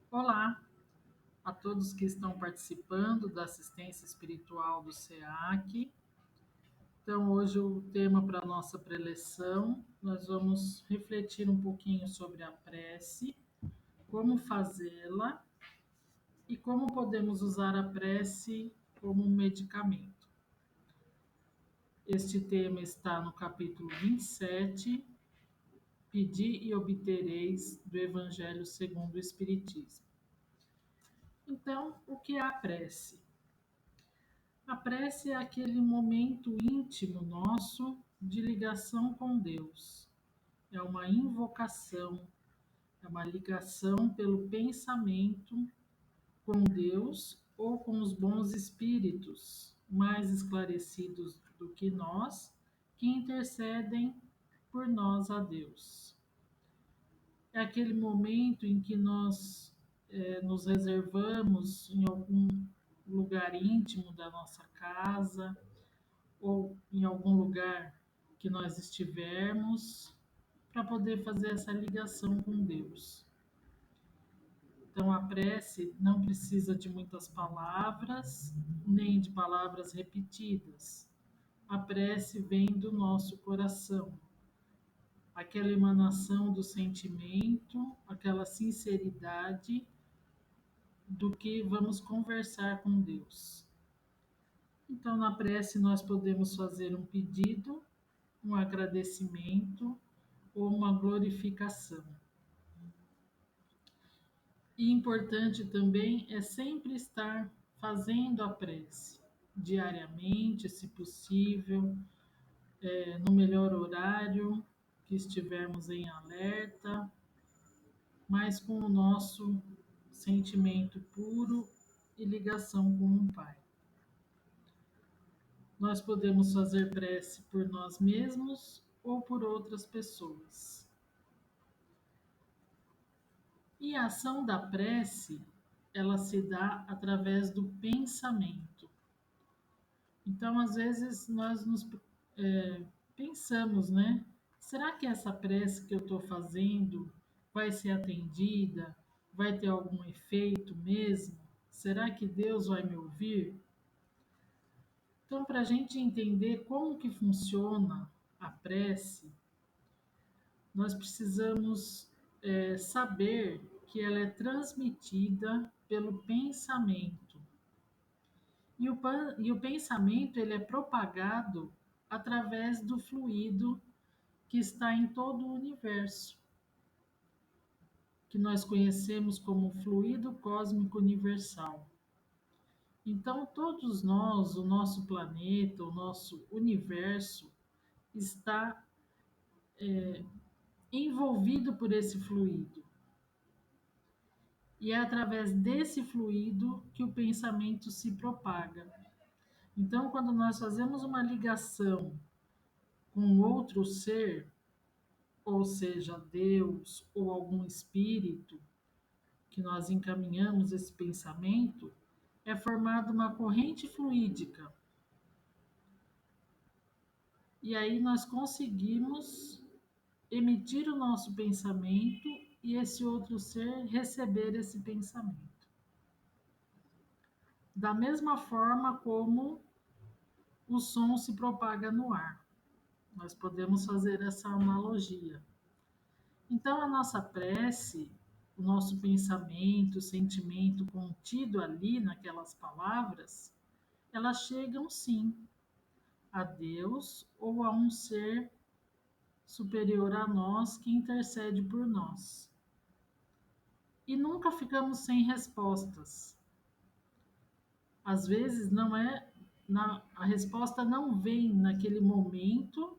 Olá a todos que estão participando da assistência espiritual do SEAC. Então, hoje o tema para a nossa preleção, nós vamos refletir um pouquinho sobre a prece, como fazê-la e como podemos usar a prece como um medicamento. Este tema está no capítulo 27, Pedi e obtereis, do Evangelho segundo o Espiritismo. Então, o que é a prece? A prece é aquele momento íntimo nosso de ligação com Deus. É uma invocação, é uma ligação pelo pensamento com Deus ou com os bons espíritos mais esclarecidos do que nós, que intercedem por nós a Deus. É aquele momento em que nós nos reservamos em algum lugar íntimo da nossa casa ou em algum lugar que nós estivermos para poder fazer essa ligação com Deus. Então a prece não precisa de muitas palavras, nem de palavras repetidas. A prece vem do nosso coração, aquela emanação do sentimento, aquela sinceridade do que vamos conversar com Deus. Então, na prece, nós podemos fazer um pedido, um agradecimento ou uma glorificação. E importante também é sempre estar fazendo a prece, diariamente, se possível, no melhor horário, que estivermos em alerta, mas com o nosso sentimento puro e ligação com o Pai. Nós podemos fazer prece por nós mesmos ou por outras pessoas. E a ação da prece, ela se dá através do pensamento. Então, às vezes, nós nos pensamos, né? Será que essa prece que eu estou fazendo vai ser atendida? Vai ter algum efeito mesmo? Será que Deus vai me ouvir? Então, para a gente entender como que funciona a prece, nós precisamos saber que ela é transmitida pelo pensamento. E o pensamento ele é propagado através do fluido que está em todo o universo, que nós conhecemos como fluido cósmico universal. Então, todos nós, o nosso planeta, o nosso universo, está envolvido por esse fluido. E é através desse fluido que o pensamento se propaga. Então, quando nós fazemos uma ligação com outro ser, ou seja, Deus ou algum espírito, que nós encaminhamos esse pensamento, é formada uma corrente fluídica. E aí nós conseguimos emitir o nosso pensamento e esse outro ser receber esse pensamento. Da mesma forma como o som se propaga no ar. Nós podemos fazer essa analogia. Então, a nossa prece, o nosso pensamento, o sentimento contido ali naquelas palavras, elas chegam sim a Deus ou a um ser superior a nós que intercede por nós. E nunca ficamos sem respostas. Às vezes não é a resposta não vem naquele momento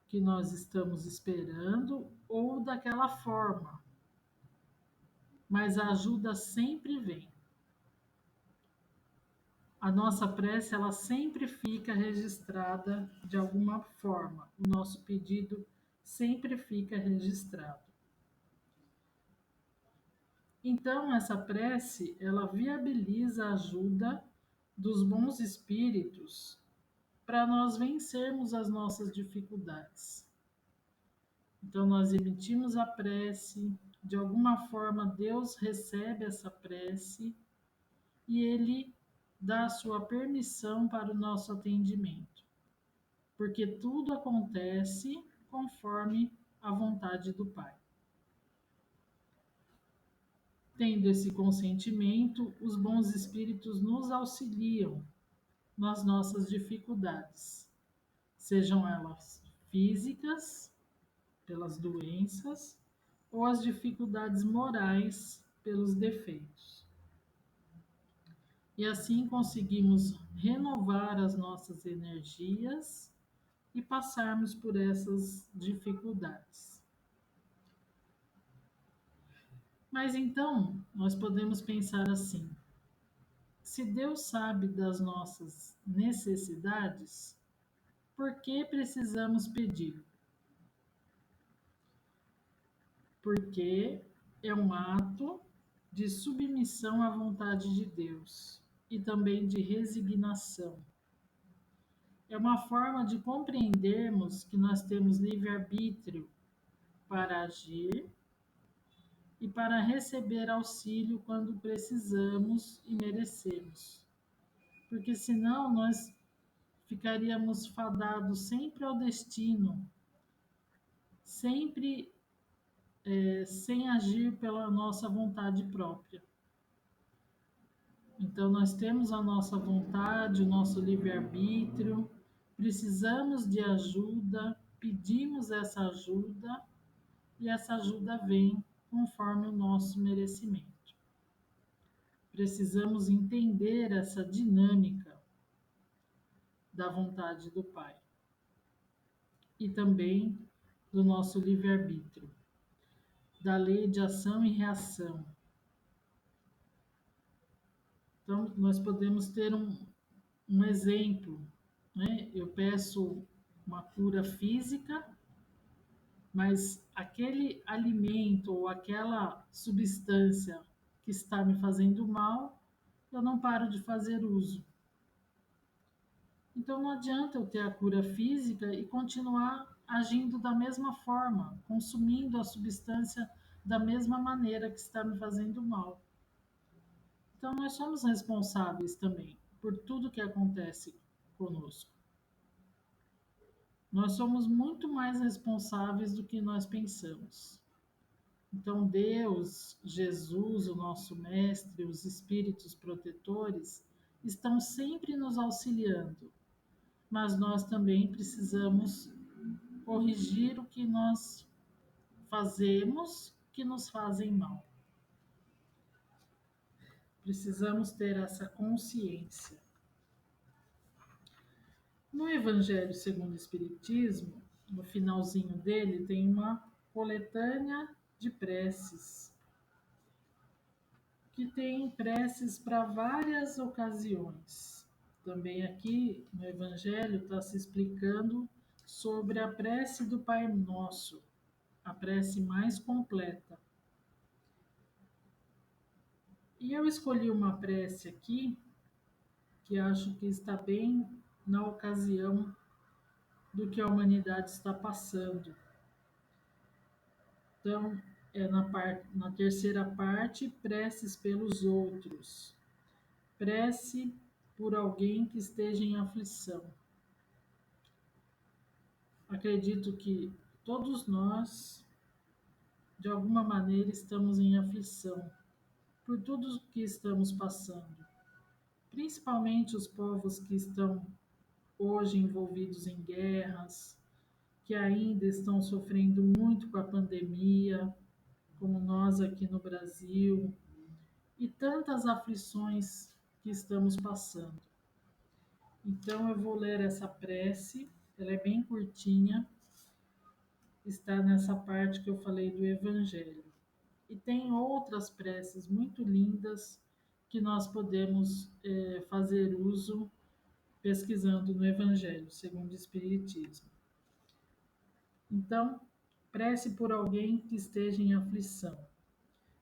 que nós estamos esperando ou daquela forma, mas a ajuda sempre vem. A nossa prece ela sempre fica registrada de alguma forma. O nosso pedido sempre fica registrado. Então essa prece ela viabiliza a ajuda dos bons espíritos para nós vencermos as nossas dificuldades. Então, nós emitimos a prece, de alguma forma Deus recebe essa prece e ele dá a sua permissão para o nosso atendimento, porque tudo acontece conforme a vontade do Pai. Tendo esse consentimento, os bons espíritos nos auxiliam nas nossas dificuldades, sejam elas físicas, pelas doenças, ou as dificuldades morais, pelos defeitos. E assim conseguimos renovar as nossas energias e passarmos por essas dificuldades. Mas então, nós podemos pensar assim: se Deus sabe das nossas necessidades, por que precisamos pedir? Porque é um ato de submissão à vontade de Deus e também de resignação. É uma forma de compreendermos que nós temos livre-arbítrio para agir e para receber auxílio quando precisamos e merecemos. Porque senão nós ficaríamos fadados sempre ao destino, sempre sem agir pela nossa vontade própria. Então, nós temos a nossa vontade, o nosso livre-arbítrio, precisamos de ajuda, pedimos essa ajuda e essa ajuda vem conforme o nosso merecimento. Precisamos entender essa dinâmica da vontade do Pai e também do nosso livre-arbítrio, da lei de ação e reação. Então, nós podemos ter um exemplo, né? Eu peço uma cura física, mas aquele alimento ou aquela substância que está me fazendo mal, eu não paro de fazer uso. Então não adianta eu ter a cura física e continuar agindo da mesma forma, consumindo a substância da mesma maneira que está me fazendo mal. Então nós somos responsáveis também por tudo que acontece conosco. Nós somos muito mais responsáveis do que nós pensamos. Então, Deus, Jesus, o nosso Mestre, os espíritos protetores, estão sempre nos auxiliando, mas nós também precisamos corrigir o que nós fazemos que nos fazem mal. Precisamos ter essa consciência. No Evangelho segundo o Espiritismo, no finalzinho dele, tem uma coletânea de preces, que tem preces para várias ocasiões. Também aqui no Evangelho está se explicando sobre a prece do Pai Nosso, a prece mais completa. E eu escolhi uma prece aqui que acho que está bem na ocasião do que a humanidade está passando. Então, na terceira parte, preces pelos outros. Prece por alguém que esteja em aflição. Acredito que todos nós, de alguma maneira, estamos em aflição por tudo que estamos passando. Principalmente os povos que estão hoje envolvidos em guerras, que ainda estão sofrendo muito com a pandemia, como nós aqui no Brasil, e tantas aflições que estamos passando. Então eu vou ler essa prece, ela é bem curtinha, está nessa parte que eu falei do Evangelho. E tem outras preces muito lindas que nós podemos fazer uso pesquisando no Evangelho segundo o Espiritismo. Então, prece por alguém que esteja em aflição.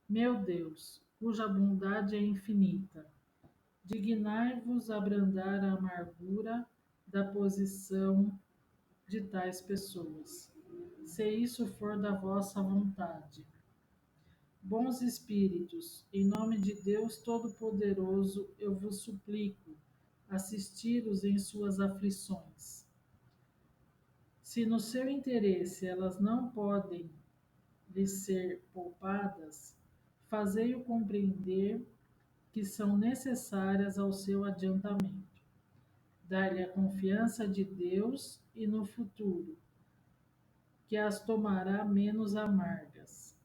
Meu Deus, cuja bondade é infinita, dignai-vos abrandar a amargura da posição de tais pessoas, se isso for da vossa vontade. Bons espíritos, em nome de Deus Todo-Poderoso, eu vos suplico, assisti-los em suas aflições. Se no seu interesse elas não podem lhes ser poupadas, fazei-o compreender que são necessárias ao seu adiantamento. Dar-lhe a confiança de Deus e no futuro, que as tomará menos amargas,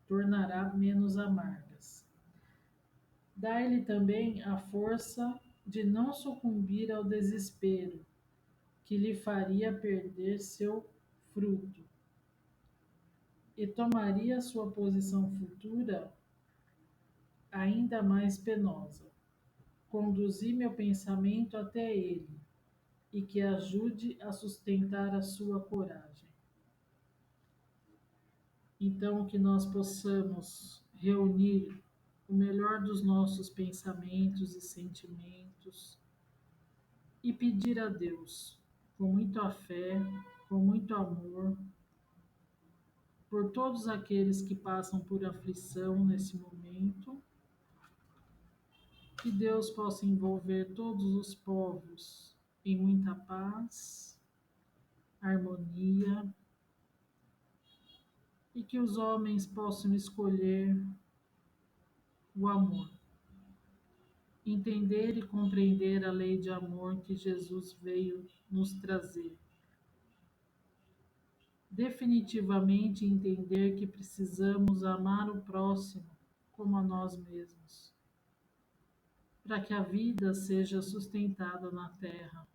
tornará menos amargas. Dai-lhe também a força de não sucumbir ao desespero, que lhe faria perder seu fruto, e tomaria sua posição futura ainda mais penosa. Conduzi meu pensamento até ele, e que ajude a sustentar a sua coragem. Então, que nós possamos reunir o melhor dos nossos pensamentos e sentimentos e pedir a Deus, com muita fé, com muito amor, por todos aqueles que passam por aflição nesse momento, que Deus possa envolver todos os povos em muita paz, harmonia, e que os homens possam escolher o amor, entender e compreender a lei de amor que Jesus veio nos trazer. Definitivamente entender que precisamos amar o próximo como a nós mesmos, para que a vida seja sustentada na terra.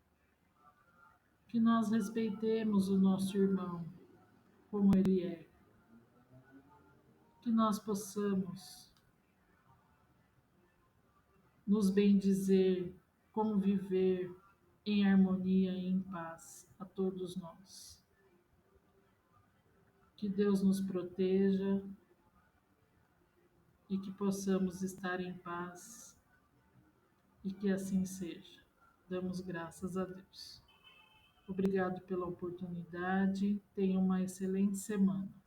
Que nós respeitemos o nosso irmão como ele é. Que nós possamos nos bendizer, conviver em harmonia e em paz a todos nós. Que Deus nos proteja e que possamos estar em paz e que assim seja. Damos graças a Deus. Obrigado pela oportunidade. Tenha uma excelente semana.